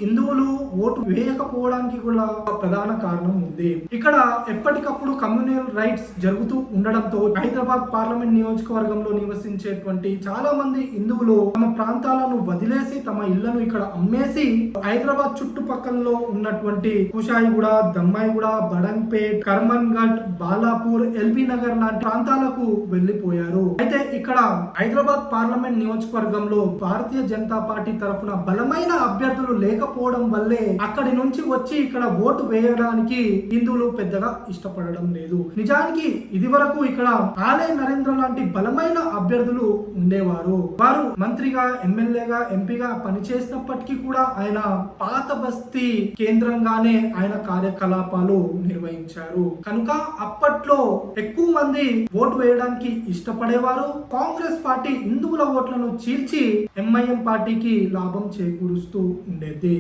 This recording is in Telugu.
హిందువులు ఓటు వేయకపోవడానికి కూడా ప్రధాన కారణం ఉంది. ఇక్కడ ఎప్పటికప్పుడు కమ్యూనల్ రైట్స్ జరుగుతూ ఉండడంతో హైదరాబాద్ పార్లమెంట్ నియోజకవర్గంలో నివసించేటువంటి చాలా మంది హిందువులు తమ ప్రాంతాలను వదిలేసి తమ ఇళ్లను ఇక్కడ అమ్మేసి హైదరాబాద్ చుట్టుపక్కలలో ఉన్నటువంటి కుషాయిగూడ, దమ్మాయిగూడ, బడంగ్పేట్, కర్మన్ ఘాట్, బాలాపూర్, ఎల్బీ నగర్ లాంటి ప్రాంతాలకు వెళ్లిపోయారు. అయితే ఇక్కడ హైదరాబాద్ పార్లమెంట్ నియోజకవర్గంలో భారతీయ జనతా పార్టీ తరఫున బలమైన అభ్యర్థులు లేకపోవడం వల్లే అక్కడి నుంచి వచ్చి ఇక్కడ ఓటు వేయడానికి హిందువులు పెద్దగా ఇష్టపడడం లేదు. నిజానికి ఇది వరకు ఇక్కడ ఆలే నరేంద్ర లాంటి బలమైన అభ్యర్థులు ఉండేవారు. వారు మంత్రిగా, ఎమ్మెల్యేగా, ఎంపీగా పనిచేసినప్పటికీ కూడా ఆయన పాత బస్తీ కేంద్రంగానే ఆయన కార్యకలాపాలు నిర్వహించారు. కనుక అప్పట్లో ఎక్కువ మంది ఓటు వేయడానికి ఇష్టపడేవారు. కాంగ్రెస్ పార్టీ హిందువుల ఓట్లను చీల్చి ఎంఐఎం పార్టీకి లాభం చేకూరుస్తూ ఉండేది.